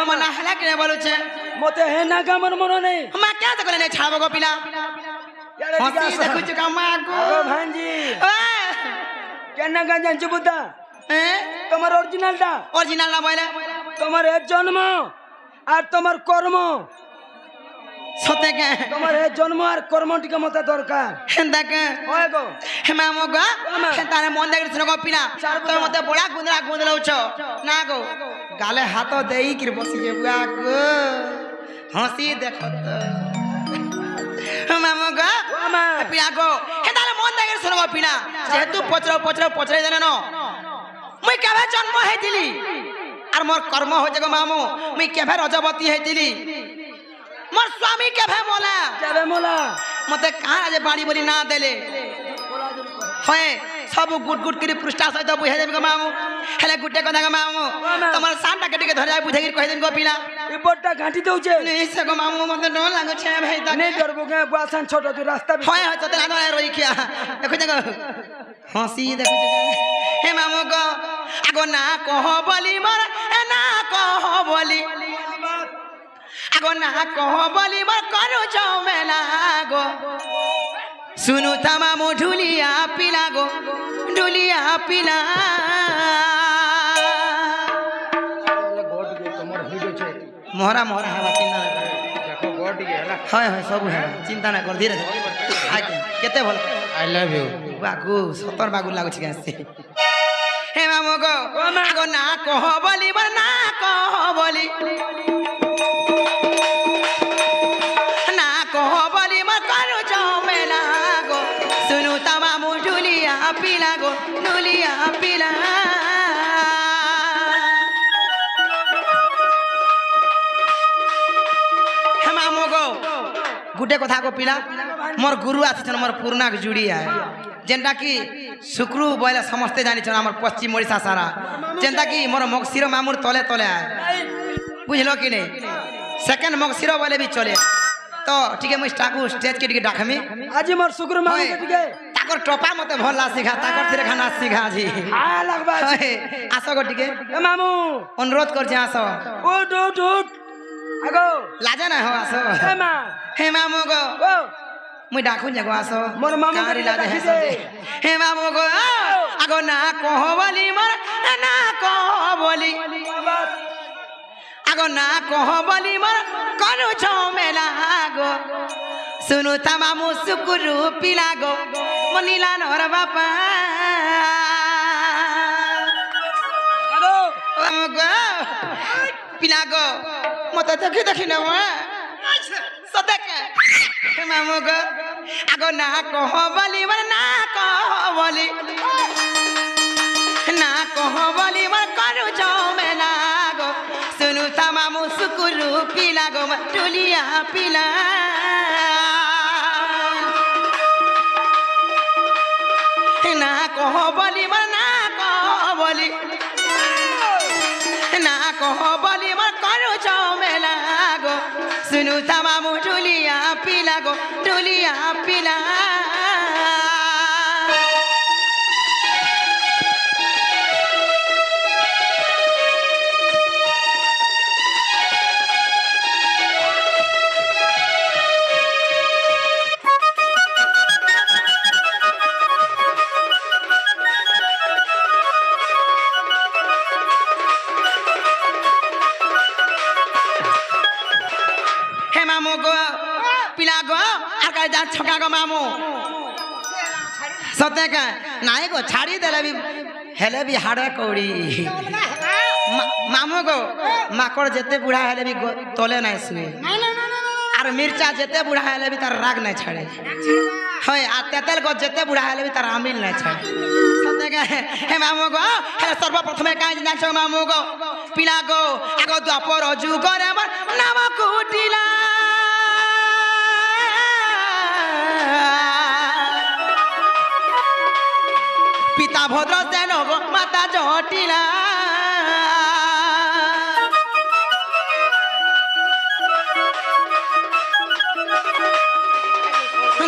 মনা হেলা কে বলুছে মতে হে না কামর মন নেই মা কে তো কলে ছাড়ব গো পিলা হসি দেখুছ কামা গো আগো ভাঞ্জি কেন গা জানছ বুদা তোমার অরিজিনালটা অরিজিনাল না বলে তোমার এ জন্ম আর তোমার কর্ম সতে কে তোমার এ জন্ম আর কর্ম টিকে মতে দরকার দেখ হয় গো হে মা মো গো তারে মন দেখছ গো পিলা তোর মতে বড়া গুন্দলাউছ না গো গালে হাত দেই কি বসি যে বুয়া গো হসি দেখো তো মা মো গো পিলা গো হে তারে মন দেখছ গো পিলা যেহেতু পচরাই জানো না মুই কেবে জন্ম হইতিলি আর মোর কর্ম হইছে গো মামু মুই কেবে রজবতী হইতিলি মোর স্বামী কেবে মোলা মতে কার আজ বাড়ি বলি না দেলে হয় সব গুট করে পৃষ্ঠা সহিত বুঝাই দেবে গো মামু হেলে গুটে কথা গো মামু তোমার সানটা কেটে ধরে যাই বুঝাই কই দিন গো পিলা এ বড়টা ঘাঁটি দেউছে নিছে গো মামু মতে ডর লাগুছে ভাই তা নেই ডরবো গে বাসান ছোট তুই রাস্তা হয় হয় তোতে না রই খিয়া দেখো দেখো হসি দেখো হে মামু গো আগো না কহ বলি মোর না কহ বলি আগো না কহ বলি মোর করু জমেলা গো শুনু তা মামু ঢুলিয়া পিলা গো ঢুলিয়া পিলা মোহরা মোহরা হবা চিন্তা না হয় হয় সবু হবা চিন্তা না কর ধীরে ধীরে আগে কেতে ভাল আই লাভ ইউ বাগু সতর বাগু লাগুছি গাছে হে মামু গো আগো না কহ বলি মোর না কহ বলি না কহ বলি মোর করু জমেলা গো শুনু তা মামু ঢুলিয়া পিলা গো ঢুলিয়া পিলা হে মামু গো গুটে কথা গো পিলা মোর গুরু আসিছন মোর পুরনাক জুড়িয়া যেটা কি শুক্রু বলে সমস্তে জানিছন আমার পশ্চিম ওড়িশা সারা যেটা কি মোর মগশির মামুর তলে তলে আয় বুঝলো কি নেই সেকেন্ড মগশির বলে भी চলে তো ঠিক মুই টাকু স্টেজ কে টিকে ডাকমি আজি মোর শুক্র মামু টিকে তাকর টপা মতে ভলা শিখা তাকর থিরে খানা শিখা আজি আ লাগবা আসো গো টিকে এ মামু অনুরোধ করছি আসো উঠ উঠ উঠ আগো লাজে না হো আসো এ মা হে মামু গো ও মুই ডাকুন যাগো আসো মোর মামু কারি লাজে হে সবে হে মামু গো আগো না কহ বলি মোর না কহ বলি আগো না কহ বলি মোর করু ঝমেলা গো শুনু তা মামু শুকুরু পিলা গো মনিলা নর বাপা আগো মামু গো পিলা গো মতে দেখি না সদেকে মামু গো আগো না কহ বলি মোর না কহ বলি না কহ বলি মোর করু ঝমেলা গো শুনু তা মামু শুকুরু পিলা গো টুলিয়া পিলা না কহ বলি মোর না কহ বলি না কহ বলি মোর করু ঝমেলা গো শুনু তা মামু টুলিয়া পিলা গো টুলিয়া পিলা হে মামু গো পিলা গো আর কাই যা ছকা গো মামু সতে কা নাই গো ছাড়ি দেলে বি হেলে বি হাড়ে কৌড়ি মামু গো মাকড় যেতে বুড়া হেলে বি তলে নাই শুয়ে আর মির্চা যেতে বুড়া হেলে বি তার রাগ নাই ছাড়ে হয় আর তেতেল গো যেতে বুড়া হেলে বি তার আমিল নাই ছাড়ে সতে কা হে মামু গো হে সর্বপ্রথমে কাই জানছ মামু গো পিলা গো আগো দ্বাপর যুগরে আমার নাম কুটিলা পিতা ভদ্র সেন গো মাতা জটিলা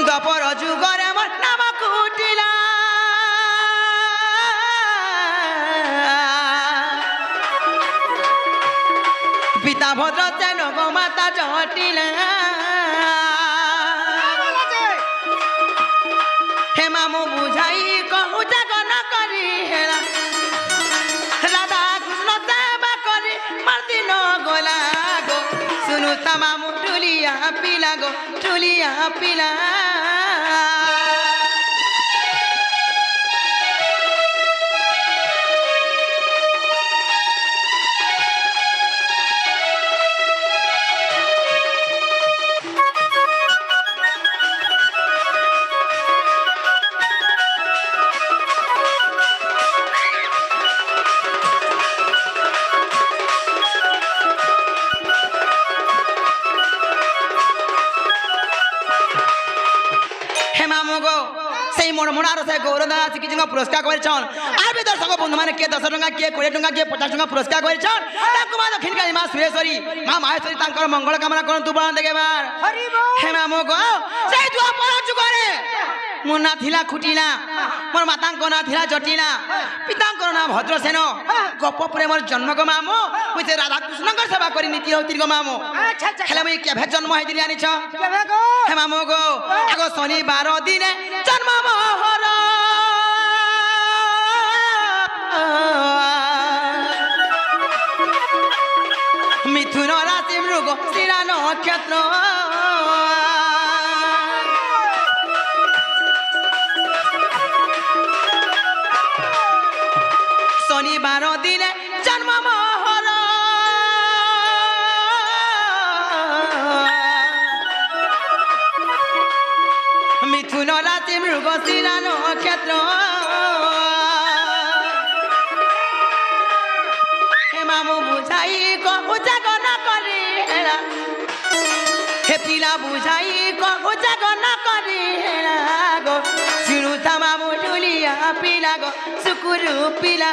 দ্বাপর যুগরে আমার নাম কুটিলা পিতা ভদ্র সেন গো মাতা জটিলা হে মামু বুঝাই কহু জাগন করি হেলা রাধা কৃষ্ণ সেবা করি মার্দিন গোলা গো শুনু তা মামু টুলিয়া পিলা গো টুলিয়া পিলা গৌরদাস কিছু পুরস্কার করেছেন আর বি দর্শক বন্ধু মানে কে 10 টাকা কে 20 টাকা কে 50 টাকা পুরস্কার করেছেন তাকে মা দক্ষিণকালী মা সুরেশ্বরী মা মাহেশ্বরী তাঙ্কর মঙ্গল কামনা করন্তু বলন দেখবার হে মামু গো সেই দুয়া পরচ করে মোর না থিলা খুটিলা মোর মাতাঙ্ক না থিলা জটিলা পিতাঙ্কর না ভদ্রসেন গপ প্রেমর জন্ম গো মামু মুই সে রাধা কৃষ্ণঙ্কর সেবা করি নীতি হতির গো মামু হেলে মুই কেভে জন্ম হইদিলি আনিছ হে মামু গো আগো শনিবার দিনে জন্ম মোহর মিথুন রাশি মৃগ শিরা নক্ষত্র শনিবার দিনে জন্ম মোহর মিথুন রাশি মৃগ শিরা নক্ষত্র মামু বুঝাই কহু জাগন করি হেলা হে পিলা বুঝাই কহু জাগন করি হেলা গো শুনুতা মামু টুলিয়া পিলা গো সুকুরু পিলা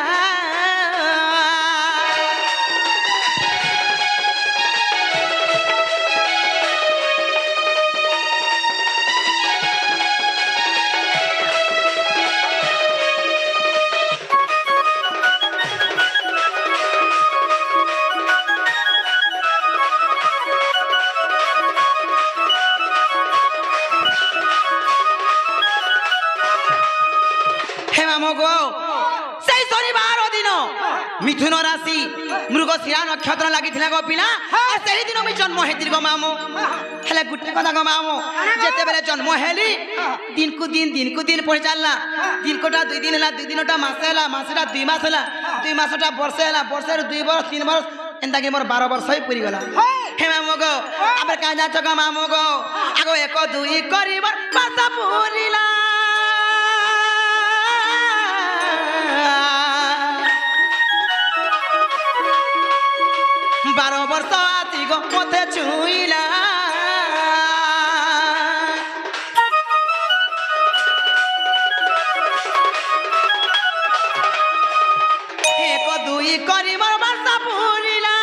সেই শনিবার দিন মিথুন রাশি মৃগ শিরা নক্ষত্র লাগিଥିଲା গো পিলা সেই দিন আমি জন্ম হেতির গো মামু হেলে গোটে কথা গো মামু যেতেবেলে জন্ম হেলি দিনকু দিন পড়ে চাললা দিনকটা 2 দিন হেলা 2 দিনটা মাসে হেলা মাসেটা 2 মাস হেলা 2 মাসটা বর্ষে হেলা বর্ষের 2 বরস 3 বরস এন্তা কি মোর 12 বর্ষ হই পুরি গলা হে মামু গো আবার কাজ যাচ্ছ গো মামু গো আগো 1 2 করিবার মাসা পুরিলা বারো বর্ষ আতি গো মতে ছুইলা এক দুই করি মোর বাসা পুরিলা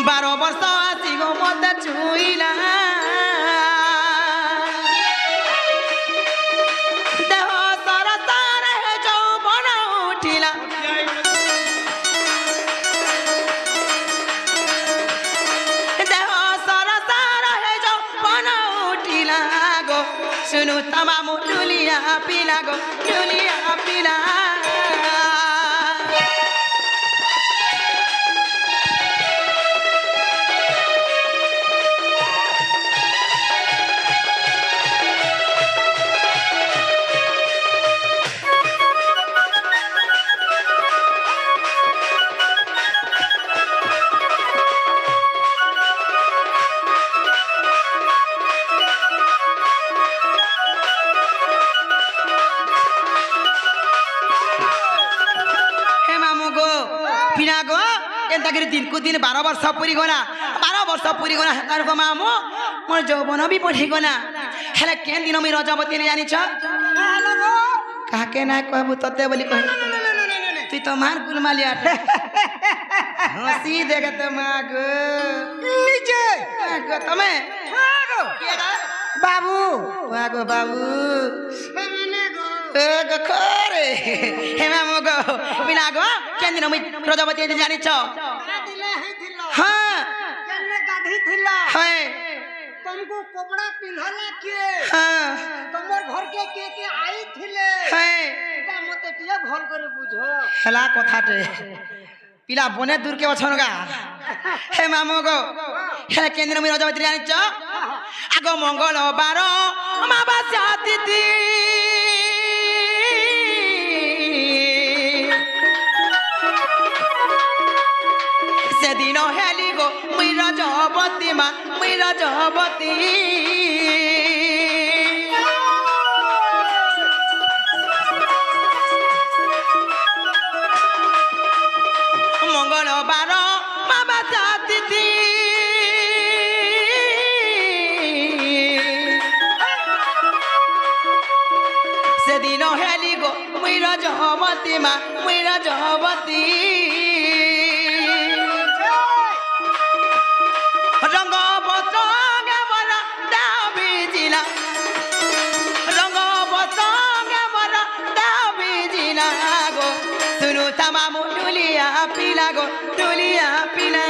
বারো বর্ষ আতি গো মতে ছুইলা শুনু তামামু টুলিয়া পিলা গো টুলিয়া পিলা দিনকু দিন 12 বর্ষ পুরি গনা 12 বর্ষ পুরি গনা হেতার গো মামু মোর যৌবন বি পড়ি গনা হেলে কেন দিন আমি রজবতী নে জানিছ কাকে না কহবু ততে বলি কহ তুই তো মান কুলমালিয়া হসি দেখত মা গো নিজে গো তুমি বাবু বাবু বাবু গখরে হে মামু গো পিলা গো কেন মুই রজবতী জানিছ দিলে ହେଇଥିଲ হ্যাঁ କେନେ ଗାଧେଇଥିଲ হ্যাঁ ତମକୁ କପଡ଼ା ପିନ୍ଧଲା କିଏ হ্যাঁ ତମର ଘରକେ କିଏ ଆଇଥିଲେ হ্যাঁ এটা মতে ଟିକେ ଭଲ করে বুঝ হেলা কথাটে পিলা বনে দূর কে অছন গা হে মামু গো হে কেন্দ্র মুই রজবতী জানিছ আগ মঙ্গলবার অমাবাস্যা তিথি সেদিন হেলি গো মুই রজবতী মা মুই রজবতী মঙ্গলবার অমাবাস্যা তিথি সেদিন হেলি গো মুই রজবতী মা মুই রজবতী রঙ্গ বসঙ্গে বর দাবি জিলা রঙ্গ বসঙ্গে বর দাবি জিলা গো শুনু তামামু টুলিয়া পিলা গো টুলিয়া পিলা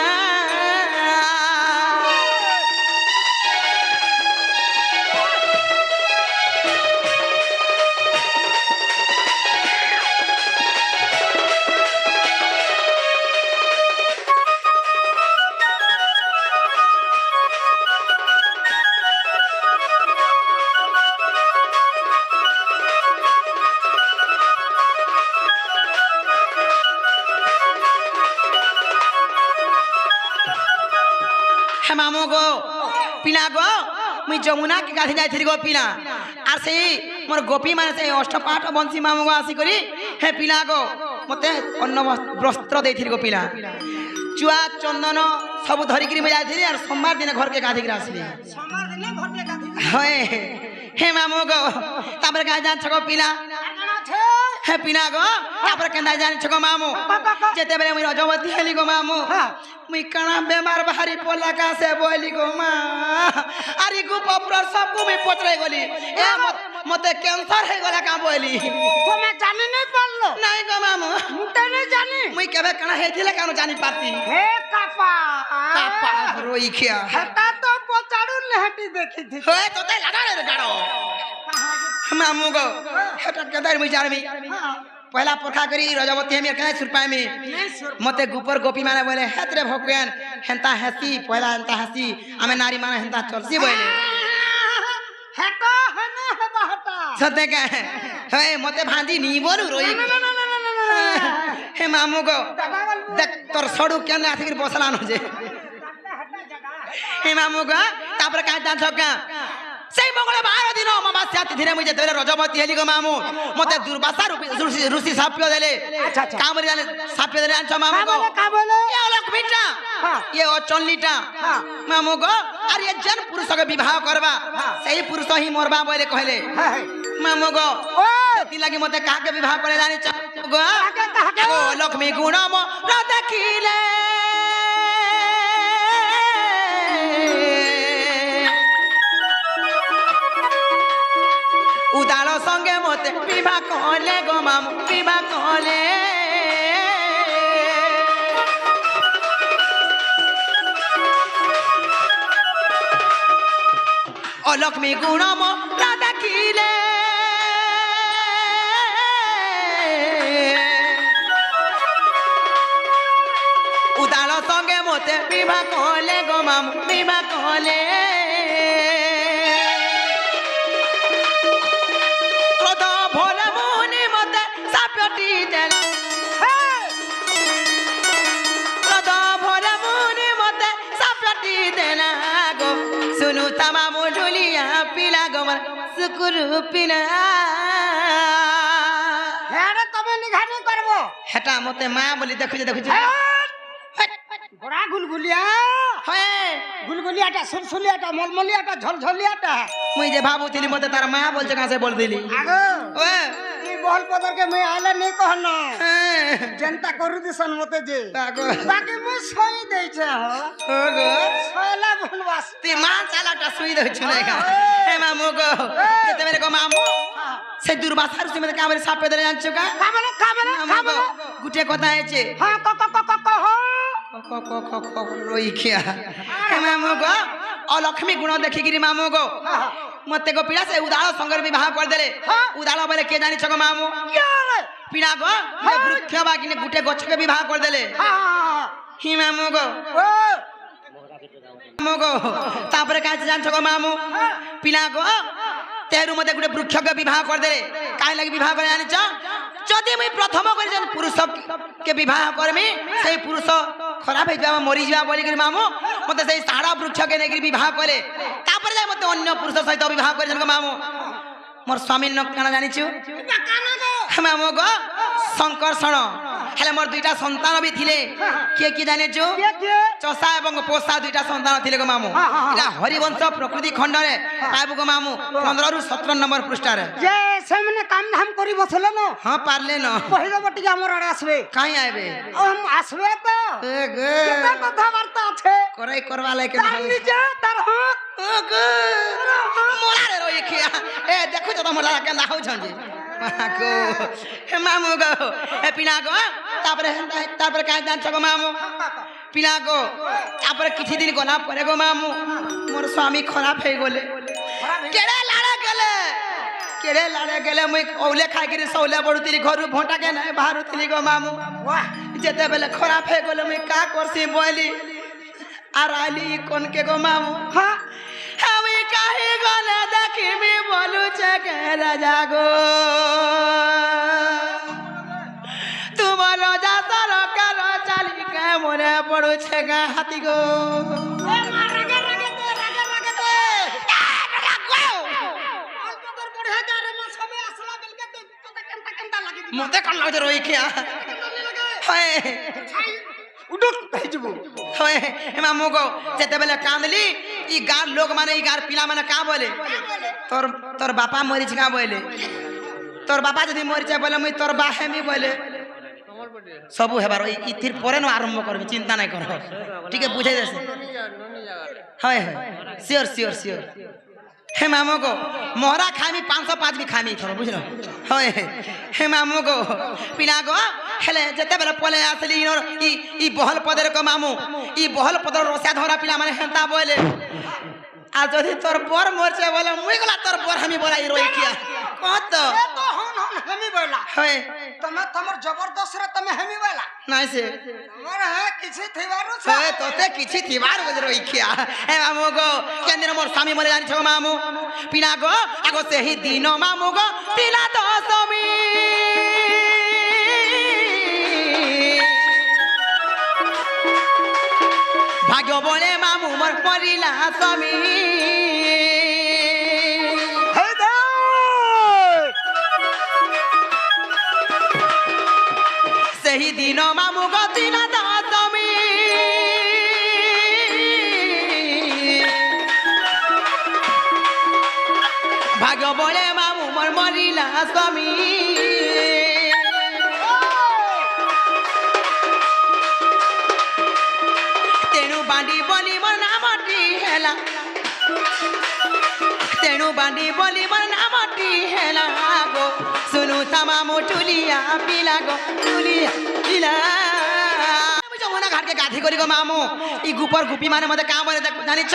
হে মামু গো পিলা গো মুই যমুনা কে গাধি যাইছিলি গো পিলা আর সেই মোর গোপী মানে সেই অষ্টপাঠ বংশী মামু গো আসি করি হে পিলা গো মতে অন্ন বস্ত্র দেইছিলি গো পিলা চুয়া চন্দন সব ধরিকি মুই যাইছিলি আর সোমবার দিনে ঘরকে গাধিকি আসলি সমার দিনে ঘরকে গাধি হয় হে মামু গো তারপরে গাই যাচ্ছ গো পিলা আছে হে পিলা গো তারপরে কেন জানিছ গো মামু যেতেবেলে মুই রজবতী হেলি গো মামু মুই কানা বেমার বাহারি পলা কাছে বলি গো মা আরে গুপর সবকু মুই পচরাই গলি এ মতে ক্যান্সার হয়ে গলা কা বলি তুমি জানি নাই পারলো নাই গো মামু মুতে নাই জানি মুই কেবে কানা হেইছিলে কেন জানি পারতি হে কাপা কাপা রই খিয়া হেটা তো পচাড়ু লেহটি দেখিছি হই তোতে লাগা রে গাড়ো মামু গো হেটা কেদার মুই জানবি পয়লা পরখা করি রজবতী আমি কেন সুরপাইমি মতে গুপর গোপী মানে বলে হেতরে ভগবান হেন্তা হেসি পয়লা হেন্তা হেসি আমি নারী মানে হেন্তা চলছি বলে হেটা হেনে হেবা হেটা সতে কে হে মতে ভাঁজি নি বলু রই হে মামু গো দেখ তোর সড়ু কেন আসিকি বসলানো যে হে মামু গো তারপরে কাজ জান ছকা সেই মঙ্গলবার দিন অমাবাস্যা তিথিরে মুই যেতে রজবতী হেলি গো মামু মতে দুর্বাসা ঋষি সাপ্য দেলে কামরি জানে সাপ্য দেলে আনছ মামু গো কাবলে এ লক্ষ্মীটা এ অচল্লিটা মামু গো আর এ জন পুরুষকে বিবাহ করবা সেই পুরুষ হি মরবা বলে কইলে মামু গো সেতি লাগি মতে কাকে বিবাহ করে জানিছ গো ও লক্ষ্মী গুণ ম দেখিলে উদাল সঙ্গে মতে বিবাহ কলে গো মামু বিবাহ কলে ও লক্ষ্মী গুণম দেখিলে উদাল সঙ্গে মতে বিবাহ কলে গো মামু বিবাহ কলে सुनु तमामु ढोलिया पिला गोमर सुकुरु पिना হেরে তুমি নিঘানি করব হেটা মতে মা বলি দেখুছে দেখুছে বড়া গুলগুলিয়া হয় গুলগুলিয়াটা সুলসুলিয়াটা মলমলিয়াটা ঝলঝলিয়াটা মুই যে ভাবুছিলি মতে তার মা বলছে কাছে বল দিলি আগো ও এই বহল পদরকে মই আইলে নেই কহন হ্যাঁ জনতা করু দিছন মতে যে আগো বাকি মই সই দেইছে ও গো সয়লা বনবাস তে মা চালাটা সুই দছ না হে মামু গো যেতে মেরে গো মামু সে দুর্বাসা ঋষি মতে কামরে সাপ পেদলে জানছো কা গুটে কথা হয়েছে রইখিয়া মামু গো অলক্ষ্মী গুণ দেখিকিরি মামু গো মতে গো পিড়া সে উদাଳ সঙ্গରେ বিবাহ କରିଦେଲେ ଉଦାଳ ବୋଲେ କିଏ ଜାଣିଛ ଗো ମାମୁ ପିଣା ଗো ବୃକ୍ଷ ବାଗିନେ ଗୁଟେ ଗଛକେ ବିବାହ କରିଦେଲେ হি ମାମୁ ଗো ମାମୁ ଗো ତାପରେ କାହିଁ ଜାଣିଛ ଗো ମାମୁ ପିଣା ଗো ତେରୁ ମତେ ଗୋଟେ ବୃକ୍ଷକେ ବିବାହ କରିଦେଲେ କାହିଁ ଲାଗି ବିବାହ করে ଜାଣିଛ যদি মুই প্রথম করে যেন পুরুষ কে বিবাহ করমি সেই পুরুষ খারাপ হয়ে যাওয়া মরি যাওয়া বলি করে মামু মতে সেই সাড়া বৃক্ষকে নেই বিবাহ করে তারপরে যাই মতে অন্য পুরুষ সহিত বিবাহ করে মামু মোর স্বামীর নাম কানা জানিছু মামু গো শঙ্কর্ষণ হেলে মোর দুইটা সন্তান বি থিলে কে কি জানিছু চষা এবং পোষা দুইটা সন্তান থিলে গো মামু এটা হরিবংশ প্রকৃতি খণ্ডরে পাইবু গো মামু 15 রু 17 নম্বর পৃষ্ঠারে যে সেমনে কাম ধাম করি বসলে ন হ্যাঁ পারলে ন কহিদব টিকে আমার আড়ে আসবে কাই আইবে আসবে তো এ গে কেতে কথাবার্তা আছে করাই করবা লাগে তার নিজে তার হক মোলারে রই খিয়া এ দেখো তো মোলা কেন হউছন যে মাগো হে মামু গো হে পিনা গো তারপরে কাই জানছ গো মামু পিনা গো তারপরে কিছু দিন গলা পরে গো মামু মোর স্বামী খারাপ হয়ে গলে কেড়ে লাড়ে গেলে মুই ওলে খাইকিরি সৌলে বড়ুতিলি ঘরু ভোঁটাকে নাই বাহারুতিলি গো মামু যেতে বেলে খারাপ হয়ে গলে মুই কা করছি বলি আর আইলি কোনকে গো মামু আমি কাহি গলে দেখিবি বলুছে কে রাজা গো তোমার রাজা সরকার চালিকে মনে পড়ুছে গা হাতি গো মতে কল লাগে রই খিয়া হয় উডুক পাইজবু হয় মামু গো যেতে বেলে কাঁদলি ই গার লোক মানে ই গার পিলা মানে কা বলে তোর বাপা মরিছে কা বলে তোর বাপা যদি মরিছে বলে মুই তোর বা হেমি বলে সবু হেবার ইথির পরে ন আরম্ভ করবি চিন্তা নাই কর ঠিক আছে বুঝাই দেছে হয় হয় শিওর শিওর শিওর হে মামু গো মোহরা খামি 505 বি খামি থর বুঝলো হয় হে মামু গো পিনা গো হেলে যেতে বেলে পলে আসলি ই বহল পদের গো মামু ই বহল পদর রসা ধরা পিলা মানে হেন্তা বলে আর যদি তোর বর মরছে বলে মুই গলা তোর বর আমি বলাই রই কিয়া কত তো হন হেমি বইলা হয় তুমি তোমার জবরদস্ত রে তুমি হেমি বইলা নাই সে তোমার হ্যাঁ কিছু থিবারু আছে হয় তোতে কিছু থিবার বলে রই কিয়া হে মামু গো কেন্দিন মোর স্বামী মরে জানিছ মামু পিনা গো আগো সেই দিন মামু গো পিলা দশমী ভাগ্য বলে মামু মোর মরিলা স্বামী সেই দিন মামু গো পিলা দশমী ভাগ্য বলে মামু মোর মরিলা স্বামী তেণু বাঁধি বলি মোর নামটি হেলা তেণু বাঁধি বলি মোর নামটি হেলা গো শুনু মামু টুলিয়া পিলা গো টুলিয়া পিলা যমুনা ঘাটকে গাধি করি গো মামু ই গুপর গুপি মানে মতে কা বলে জানিছ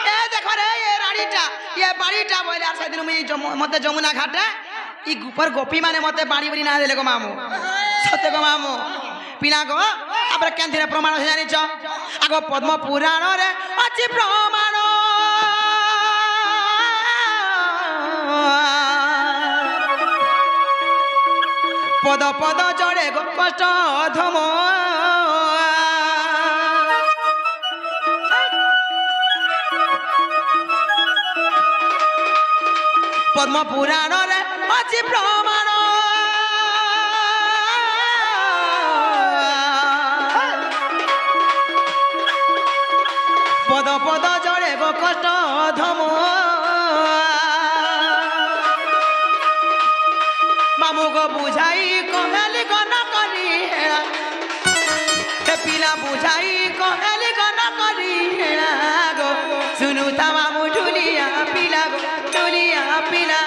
এ দেখো রে এ রাড়িটা এ বাড়িটা বলে আর সেদিন মুই মতে যমুনা ঘাটে ই গুপর গোপী মানে মতে বাড়ি বাড়ি না দেলে গো মামু সত্য গো মামু পিনা গো তারপরে কেন্দ্রে প্রমাণ আছে জানিছ আগ পদ্ম পুরাণ রে আছে প্রমাণ পদ পদ জড়ে গো কষ্ট ধম পদ্ম পুরাণ রে আছে প্রমাণ পদ পদ জড়ে গো কষ্ট ধম মামু গো বুঝাই কহেলি গণ করি হেরা হে পিলা বুঝাই কহেলি গণ করি হেরা গো শুনু তা মামু ঢুলিয়া পিলা গো ঢুলিয়া পিলা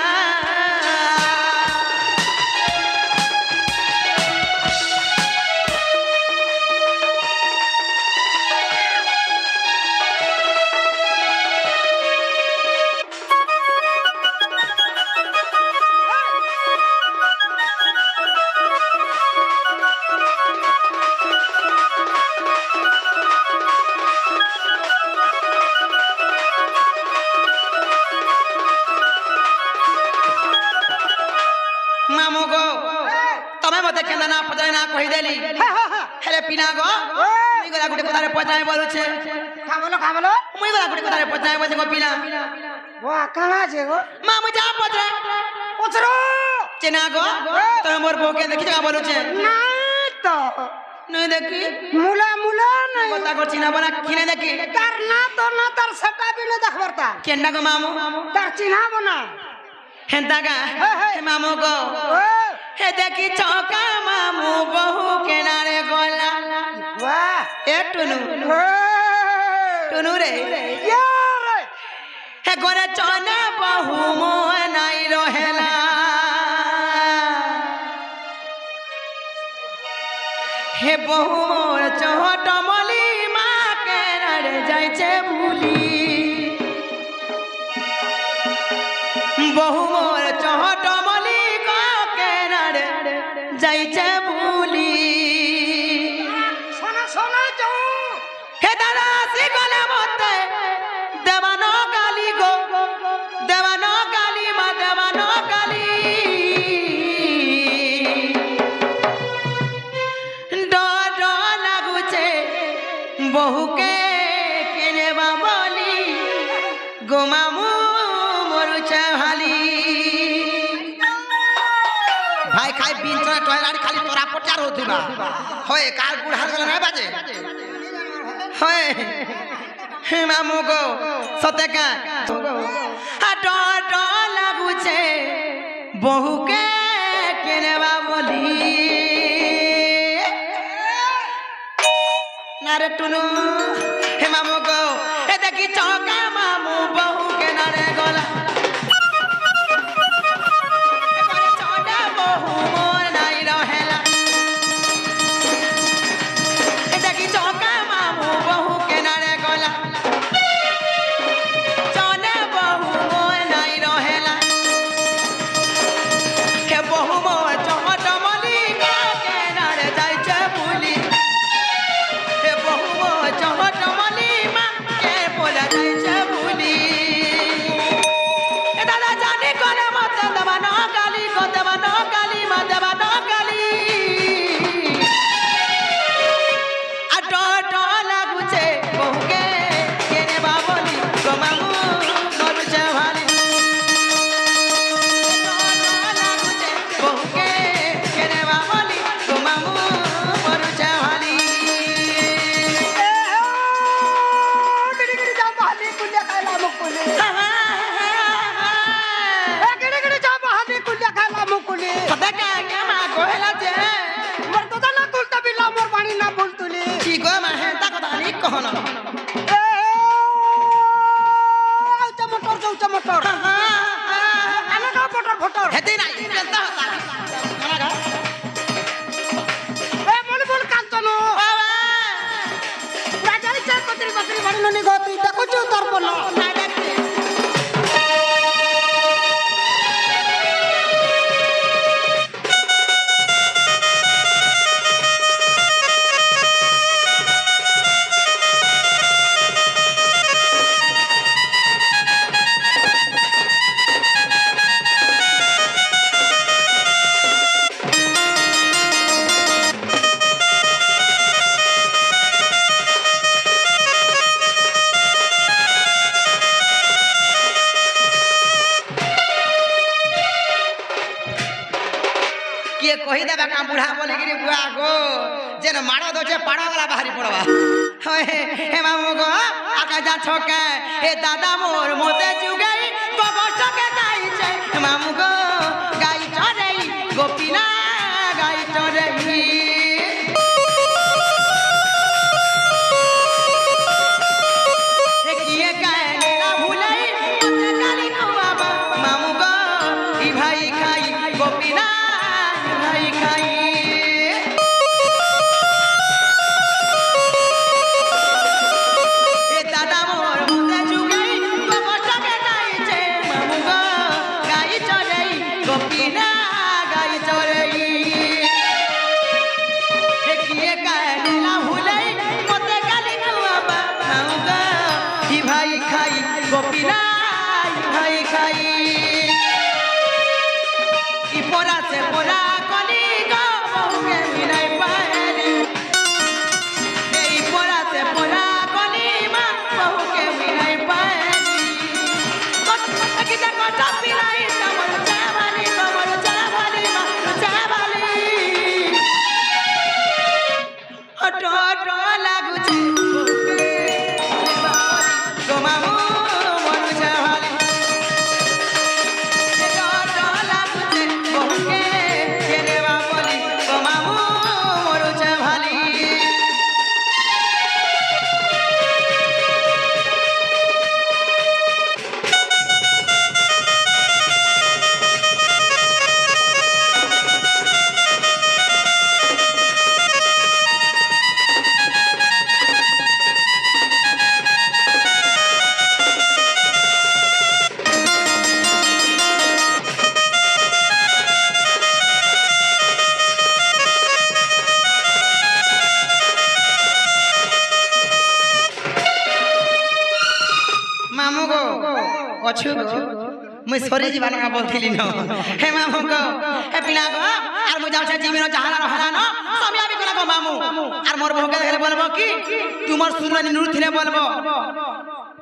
ପଚାରେ ନା କହିଦେଲି ହେଲେ ପିନା ଗো ମୁଇଁ ଗଲା ଗୋଟେ କଥାରେ ପଚାରେ ବୋଲୁଛେ ଖାବলো ମୁଇଁ ଗଲା ଗୋଟେ କଥାରେ ପଚାରେ ବୋଲୁଛେ ଗো ପିନା ও কানা যে গো মা মুই যা পচারে পছরো চেনা গো তো মোর বউকে দেখি যা বলুছে না তো নই দেখি মুলা মুলা নাই কথা কর চিনা বনা কিনে দেখি তার না তো না তার সেটা বিনে দেখবার তা কেন্ডা গো মামু তার চিনাব না হেন্তা গা হে মামু গো হে দেখি চৌকা মামু বহু কেনারে গলা বাহ এ টুনু টুনু রে ইয়ারে হে গোরে চনে বহু মো নাই রহেলা হে বহু মোর চহট মলি মা কেনারে যাইছে ভুলি বহু মোর চহট মলি কেনারে যাইছে ভুলি সোনা সোনা যাও হে দাদা সে গলে মতে দেবানো গালি গো দেবানো গালি মা দেবানো গালি ডর লাগুছে বহুকে কেনেবা বলি গোমামু মরুছে ভালি ভাই খাই বিন চলে টয়লাড়ি খালি তোরা পচার হতুবা হয় কার গুড় হার গলা না বাজে হয় হে মামু গো সতে কা ডর লাগুছে বহুকে কেনেবা বলি নারে টুনু হে মামু গো এ দেখি চৌকা মামু বহু কেনারে গলা এবারে চৌকা বহু মোর নাই রহেলা এ দেখি চৌকা মামু বহু কেনারে গলা চনে বহু মোর নাই রহেলা হে বহু মোর চমট মলি কেনারে যাইছে ভুলি হে বহু মোর চমট মলি মা কে বলা যাইছে ভুলি এ দাদা জানি করে মতে দেবা ন গালি গো দেবা ন গালি মা দেবা ন গালি আর ডর লাগুছে বহুকে কেনে বাবলি গো মামু মরুছে ভালি ডর লাগুছে বহুকে কেনে বাবলি গো মামু মরুছে ভালি গড়ি গড়ি যাও বাহানি কুলিয়া খাইলা মুকুলি গড়ি গড়ি যাও বাহানি কুলিয়া খাইলা মুকুলি কথা কে মা কহেলা যে মোর তো না তুলতা বিলা মোর বাণী না বল তুলি কি গো মা হেতা কথা নি কহন আউচা মোটর যাউচা মোটর আনা গাও মোটর ফটর হেতে নাই কেনতা হতা মারা এ বল বল কান্তনো বাবা রাজাই চা কতরি বাকরি বাড়ি ননি গো তুই দেখুছু তোর বল না দেখতে किए कही देबा का बुढ़ा बोले कि बुआ गो जेन मारो दो छे पाड़ा वाला बाहरी पड़वा हे मामू गो आका जा छोके हे दादा मोर मोते जुगई को गोष्ट के गाई छे मामू गो गाई चरेई गोपीना गाई चरेई हे किए काहे ना भूलई मते काली को बाबा मामू गो ई भाई खाई गोपीना भाई खाई ए दादा मोर मुते जुगाई गोष्ट के गाई छे मामू गो गाई चरेई गोपीना गाई चरेई हे किए काहे ना भूलई मते काली को बाबा मामू गो ई भाई खाई गोपीना भाई खाई ই পোরা সে পোরা কলি গো বহুকে মিনা ପଛୁ ମୁଇଁ ସରି ଯିବା ନା ବୋଲଥିଲି ନ ହେ ମାମୁ ଗୋ ହେ ପିଲା ଗୋ আর মুই যাওছে জিমিনো জাহালা রহালা ন সমিয়া বি কোনা গো মামু আর মোর ভোগে দেখলে বলবো কি তোমার সুন্দরী নুর থিলে বলবো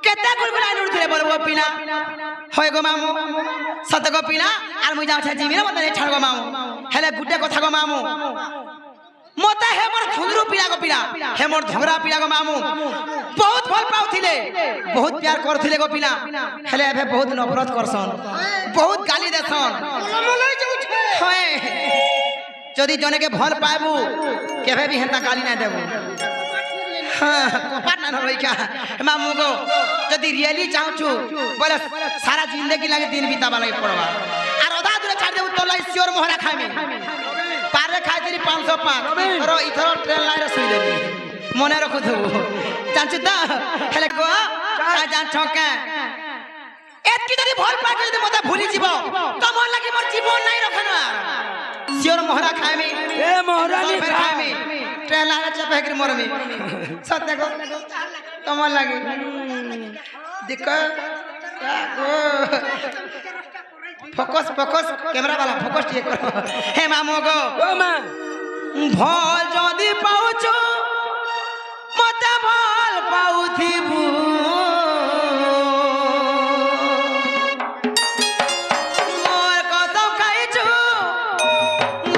কেতে গুলগুলা নুর থিলে বলবো পিলা হয় গো মামু সত গো পিলা আর মুই যাওছে জিমিনো মতে ছাড় গো মামু হেলে গুটে কথা গো মামু মতে হে মোর সুন্দর পিলা গো পিলা হে মোর ঝগড়া পিলা গো মামু বহুত ভাল পাউথিলে বহুত প্যার করথিলে গো পিলা হেলে এবে বহুত নফরত করছন বহুত গালি দেছন হয় যদি জনেকে ভাল পাইবু কেবে বি হেতা গালি না দেবু কপাট না রইকা মামু গো যদি রিয়েলি চাহুছু বলে সারা জিন্দগি লাগে দিন বিতাবা লাগে পড়বা আর অধা দূরে ছাড় দেবু তোর লাই শিওর মোহরা খাইমি পারে খাইছিলি 505 র ইথর ট্রেন লাইরে শুই দেবি মনে রাখু দেবু জানছি তো হেলে গো জান ছকা এতকি যদি ভাল পাই যদি মতে ভুলি যাব তো মন লাগি মোর জীবন নাই রখনা শিওর মোহরা খাইমি এ মহারানী ফের খাইমি ট্রেন লাইরে চেপে গির মরমি সত্য গো তোমার লাগি দেখো ফোকাস ফোকাস ক্যামেরা वाला ফোকাস ঠিক করো হে মামু গো ও মা ভাল যদি পাউছো মতে ভাল পাউথিবু মোর কত খাইছো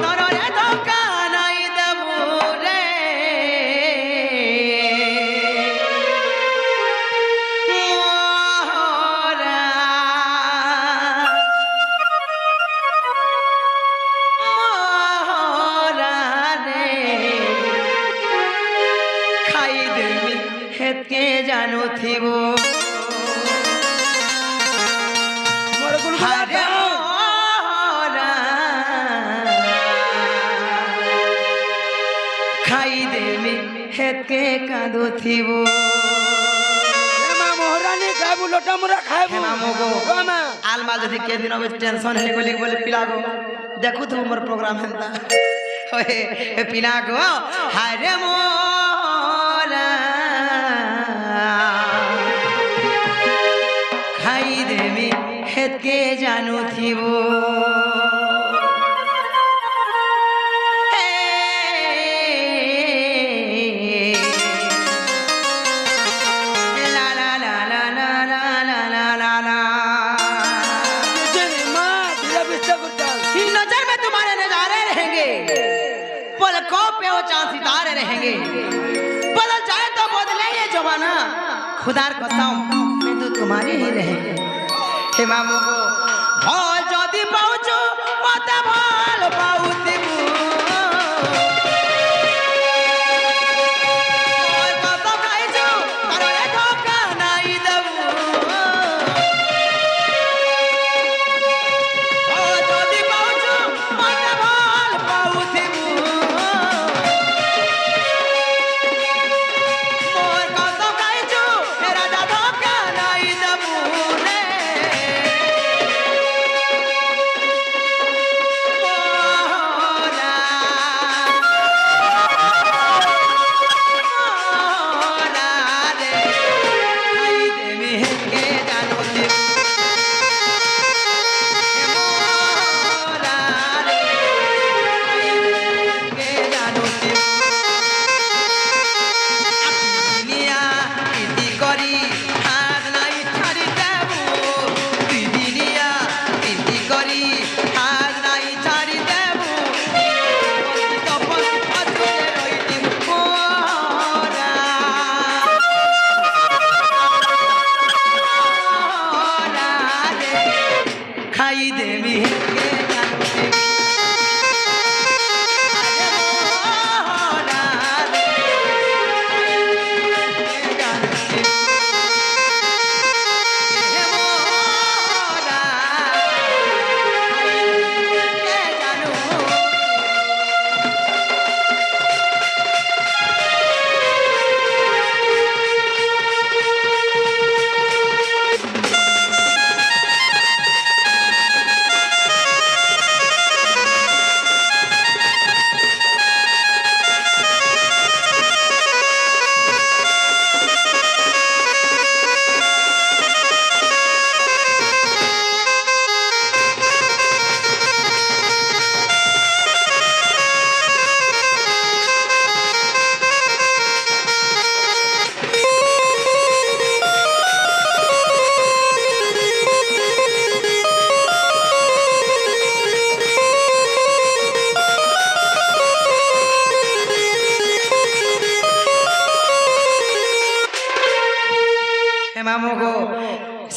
দররে ধোকা নাই দেবু রে মোরা মোরা রে খাই দেবি হেতকে জানো থিব মোর গুলগুলা হারে মোরা খাই দেবি হেতকে কাঁদো থিব এ মা মহারানী খাইবু লোটা মুরা খাইবু হে মামু গো ও মা আলমা যদি কে দিন হবে টেনশন হে গলি বলে পিলা গো দেখু তো মোর প্রোগ্রাম হেনতা ওয়ে এ পিলা গো হারে মোরা খাই দেবি হেতকে জানো থিব লা লা লা লা লা লা লা লা লা লা तेरी माँ तेरा बिस्तर कुत्ता इन नजर में तुम्हारे नजारे रहेंगे पलकों पे वो चांद सितारे रहेंगे बदल जाए तो बदले ये जमाना खुदार कसम मैं तो तुम्हारी ही रहेंगे हे मामू को भाल जदी पाउचो मते भाल पाउतिबू और कत खाइचो अरे धोखा नाई देबू যদি পাউছো মতে ভাল পাউথিবু মোর কত খাইছো হে রাজা ধোকা নাই দেবু রে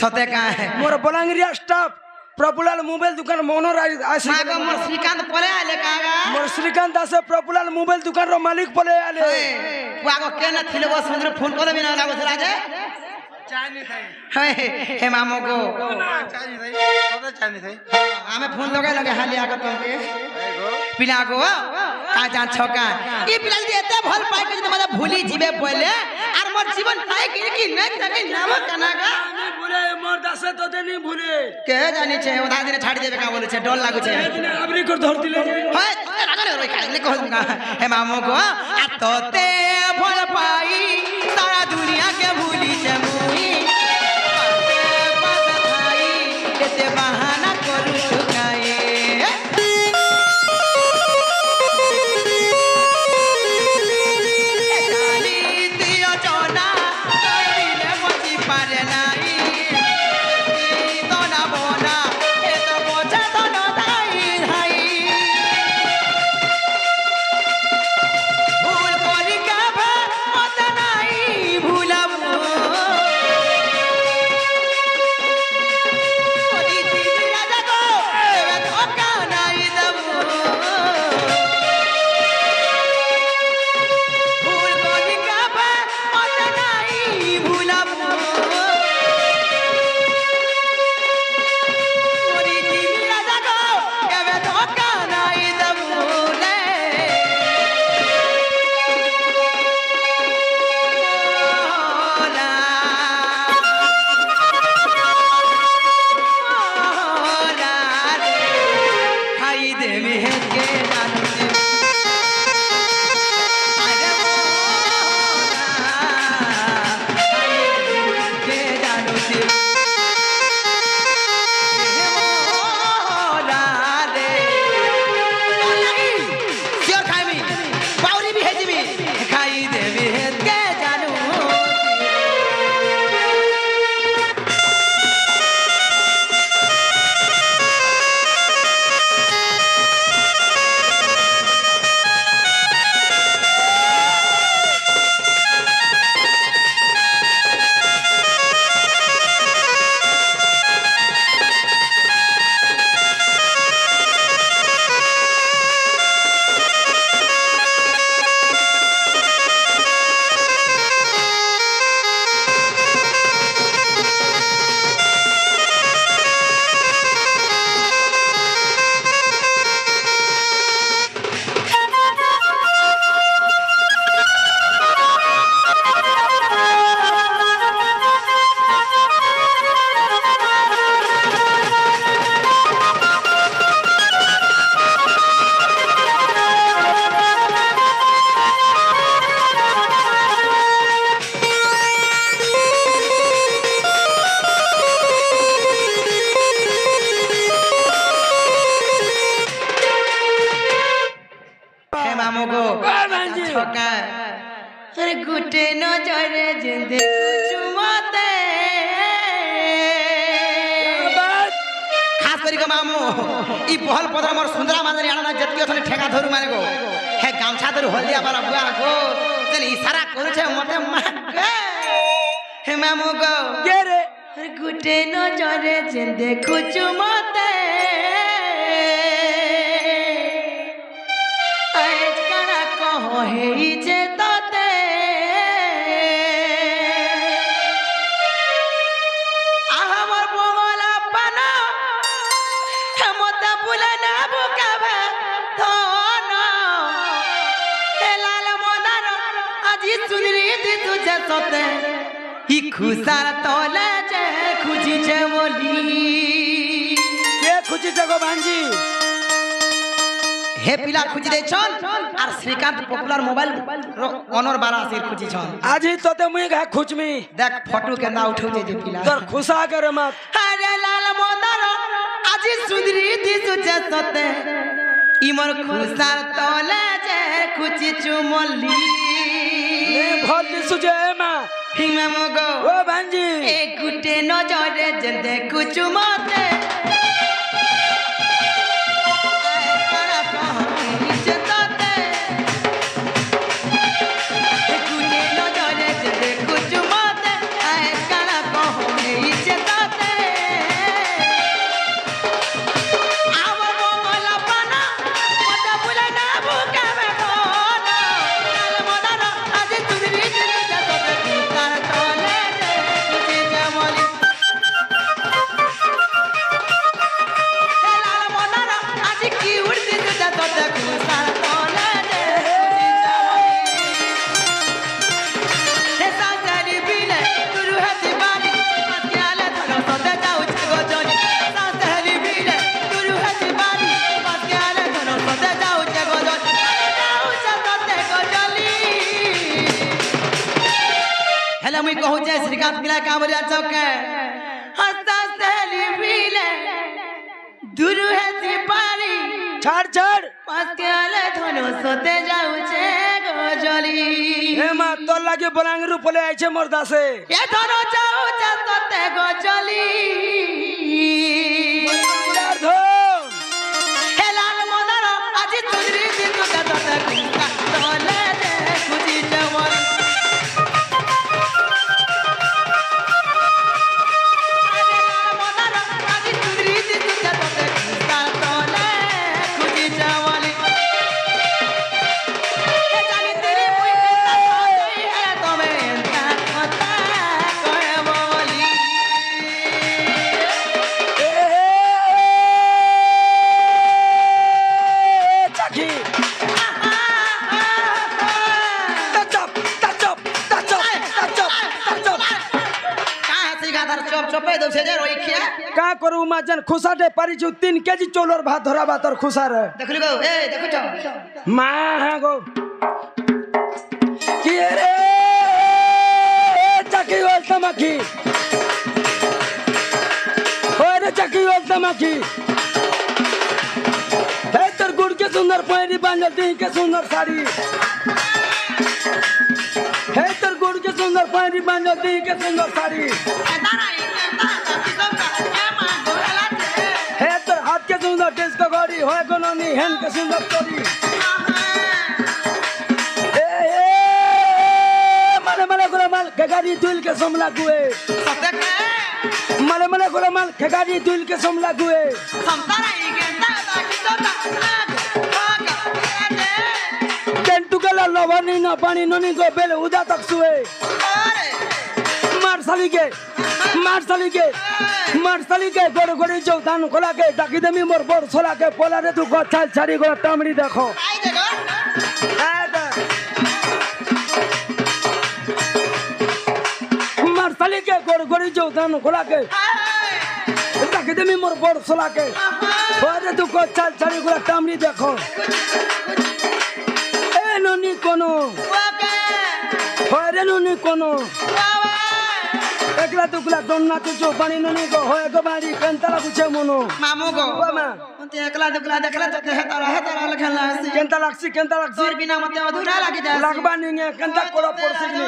সতে কাহে মোর বলাঙ্গিরিয়া স্টাফ প্রফুলাল মোবাইল দোকান মনোর আসে মাগো মোর শ্রীকান্ত পলে আলে কাগা মোর শ্রীকান্ত দাসে প্রফুলাল মোবাইল দোকানর মালিক পলে আলে আগো কেন থিলে বস সুন্দর ফোন করে বিনা লাগো ছিল আজ হে মামু গো আমি ফোন লগাই লগে হালি আগো তোকে পিলা গো কা জান ছকা এই পিলা যদি এত ভাল পাই যে মতে ভুলি জিবে পলে আর মোর জীবন তাই কি নাই তাকে নাম কানাগা আমি ভুলে মোর দাসে তো দেনি ভুলে কে জানিছে ওদা দিনে ছাড়ি দেবে কা বলেছে ডর লাগুছে এদিন আবরি করে ধর দিলে হয় রাগা রই কালে কহ হে মামু গো আর তোতে ভাল পাই সারা দুনিয়া কে ভুলি যে মুই এতে বাহানা করু শুকায়ে জানি দিও জনা কইলে মতি পারে নাই তোনা বোনা এত বোঝা তো নদাই হাই ভুল করি কাভা মত নাই ভুলাবো গুটে নজরে জিন্দে চুমতে খাস করি গো মামু ই বহল পদর মোর সুন্দরা মাদারি আনা যেতকি অছনে ঠেকা ধরু মানে গো হে গামছা ধরু হলদিয়া বালা বুয়া গো তেন ইশারা করছে মতে মাগে হে মামু গো কে রে গুটে নজরে জিন্দে চুমতে আজ কানা কহ হেইছে ততে আমার বগলা পানা হেমতা বুলে না বুকাবে ধন লাল মনার আজি সুন্দরী দিতু যে সতে ই খুসার তলে যে খুঁজিছে বলি কে খুঁজিছে গো ভাঞ্জি হে পিলা খুঁজি দেছন আর শ্রীকান্ত পপুলার মোবাইল অনর বারাসির খুঁজিছন আজি তোতে মুই ঘা খুঁজমি দেখ ফটো কেন্দা উঠাউছে যে পিলা তোর খুশা করে মত আরে লাল মন্দার আজি সুন্দরী দিছু যে সতে ইমর খুসার তলে যে খুঁজিছু মল্লি নে ভল দিছু যে মা হিমা মগো ও ভাঞ্জি এ গুটে নজরে যে দেখুছু মতে গুটে নজরে যে দেখুছু মতে আয় কারা কহ এই যে তাতে मुई कहू जे श्रीकांत पिला का बोलिया चौके हंसता सेली पीले दूर है सिपारी ছাড় ছাড় पास्केले धनु सोते जाऊ छे गजली হে মা তোর লাগে বলাঙ্গির উপরে আইছে মোর দাসে ए धनु जाऊ छे सोते गजली हे लाल मोदर आज तुरी दिन तो सोते कुंका तोले दे खुजी जवन अरे लाल मोदर आज तुरी दिन तो सोते कुंका तोले खुजी जवन हे जानी तेरी मुई कितना सोई है तमे एंता कोता कोए बोली চাকি টাচপ টাচপ টাচপ টাচপ টাচপ চপ চপে দছে যে রইখিয়া কা করু মাজন খুসাটে পারিছু 3 কেজি চৌলর ভাত ধরা ভাতর খুসার দেখলি গো এ দেখুছ মা হ্যাঁ গো কি রে চাকি ওলতা মাখি ওরে চাকি ওলতা মাখি হে তোর গুড় के सुंदर पैरी बांधल दी के सुंदर साड़ी हे तोर गुड़ के सुंदर पैरी बांधल दी के सुंदर साड़ी हे तोर हाथ के सुंदर डिस्को घड़ी होए गोनोनी हेन के सुंदर तोरी ए मले मले गुलामाल खगारी दुल के समला गुए मले मले गुलामाल खगारी दुल के समला गुए केंटू गला लवनी ना पानी ननी को बेले उदा तक सुए मार साली के गोड़ गोड़ी जो धान खोला के डाकी देमी मोर बोर सोला के पोला रे तू गछाल छाड़ी गो टामड़ी देखो मार साली के गोड़ गोड़ी जो धान खोला के डाकी देमी मोर बोर सोला के पोला तू गछाल छाड़ी गो टामड़ी देखो ए ननी कोनो होरे ननी कोनो एकला दुकला दोन्ना तुझो पानी ननी को होए गो बाड़ी कंतला पूछे मनो मामू गो बामा ते एकला दुकला देखला तो ते हेतारा लखन लासी केंता लागसी तोर बिना मते अधूरा लागी जासी लागबा निंगे कंता कोड़ा पड़सी नी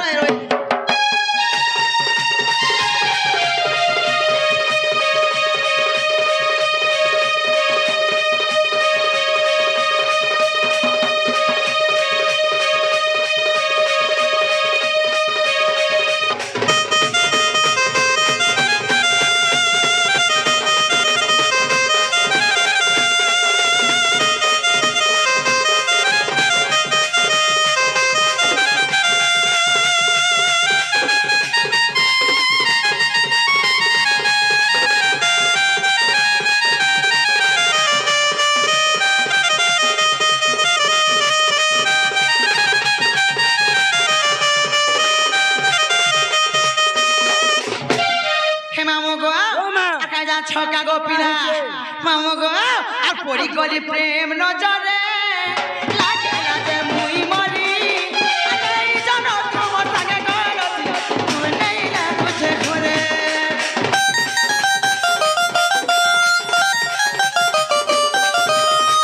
ছকা গো পিনা মামু গো আর পড়ি গলি প্রেম নজরে লাগে লাগে মুই মরি এই জন তোমার সঙ্গে গলতি তুই নাই না বুঝে ঘরে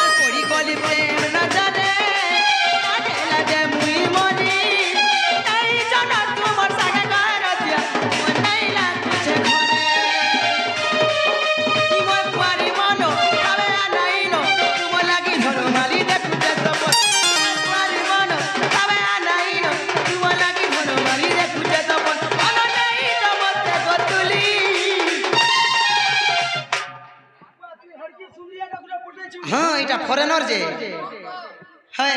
আর পড়ি গলি প্রেম নজরে লাগে লাগে মুই মরি এই জন তোমার সঙ্গে গলতি তুই নাই না বুঝে ঘরে हाँ इटा फॉरेनर जे है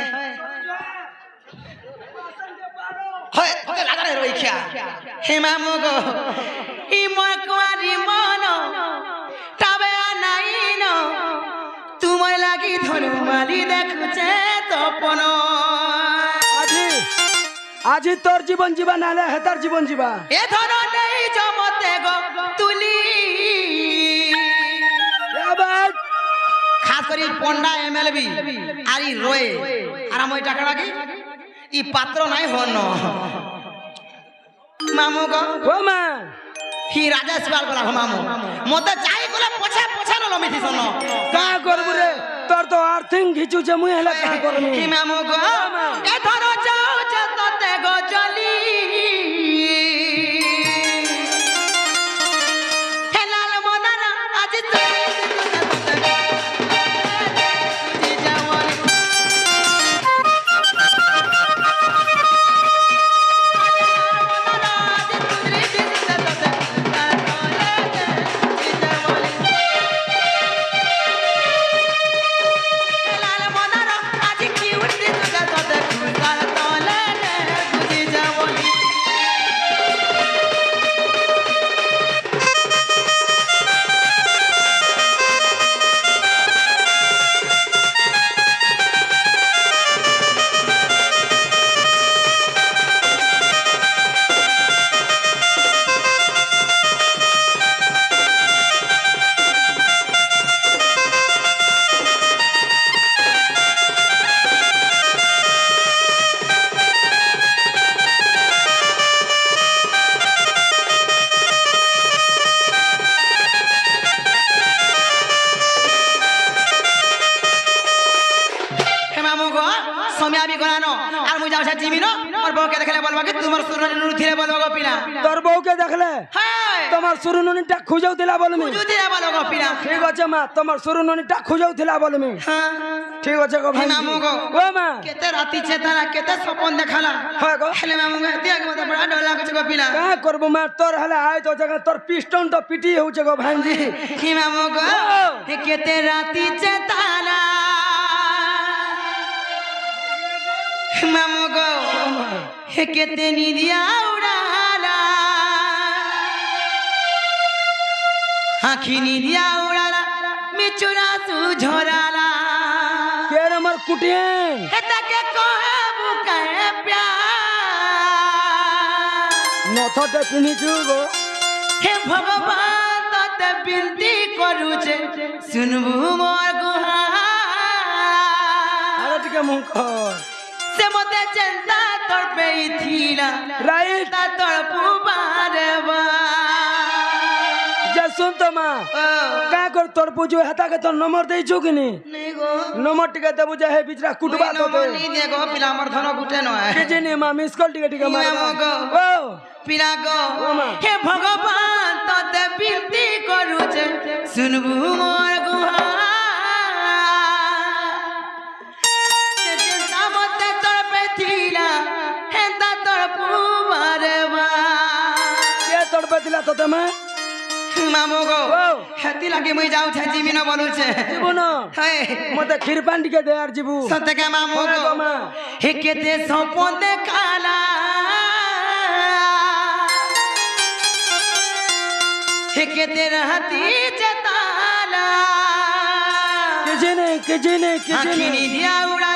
ओके लागা রে রইখিয়া হে মামু গো ই মই কুয়ারি মন তবে আনাইন তুমি লাগি ধনুমালি দেখুছে তপন আজি তোর জীবন জীবা নালে হেতার জীবন জীবা এ ধন নেই জমতে গো তুলি खास करी पोंडा एमएलबी आरी रोए आराम ओई टाका लागी ई पात्र नाही होनो মামু গো ও মা হি রাজেশ পাল গলা মামু মতে যাই গলা পছা পছা ন লমিতি শোন কা করবু রে তোর তো আর্থিং ঘিচুছে মুই হেলা কা করবি হি মামু গো এ ধর যাও যততে গো চলি হেলাল মনানা আজ তুই তোর বউকে দেখলে তোমার সুরুনুনিটা খুঁজাউଥିଲା বলমি ঠিক আছে মা তোমার সুরুনুনিটা খুঁজাউଥିଲା বলমি ঠিক আছে গো ভাই মামু গো ও মা কেতে রাতি চেতারা কেতে সপন দেখালা হ্যাঁ গো হেলে মামু গো দিয়া গো মতে বড় ডর লাগছে গো পিলা কা করব মা তোর হলে আয় তো জায়গা তোর পিস্টন তো পিটি হউছে গো ভাইজি হি মামু গো কেতে রাতি চেতারা মামু গো কেতে নিদিয়া উড়ালা আখি নিদিয়া উড়ালা মিচুরা তু ঝরালা কের আমার কুটিয়েন এটাকে কহবু কাহে প্যার নথতে পিনিছু গো হে ভগবান ততে বিনতি করুছে শুনবু মোর গুহার আরে টিকে মুখ সে মতে চিন্তা তোর পেইছিলা রাইট তা তোর পুবারে বা যে শুন তো মা কা কর তোর পুজো হেতাকে তোর নম্বর দেইছু কিনি নেই গো নম্বর টিকে দেবু যে হে বিচরা কুটবা তো নি দে গো পিলা আমার ধন গুটে নয় কে জানি মা মিস কল টিকে টিকে মার ও পিলা গো মা। হে ভগবান ততে বিনতি করুছে শুনবু মোর গুহার যে চিন্তা মতে তোর পেইছিলা হে তা তোর পুবারে বা কে তোর বেদিলা তোতে মা মামু গো ও হেতি লাগি মুই যাউছে জিমিন বলুছে জীবন হায় মতে ক্ষীরপান টিকে দে আর জিবু সতকে মামু হ্যাঁ গো গো মা। হে কেতে সপন দেখালা হে কেতে রাতি চেতালা কে জানে আখি নিদিয়া উড়া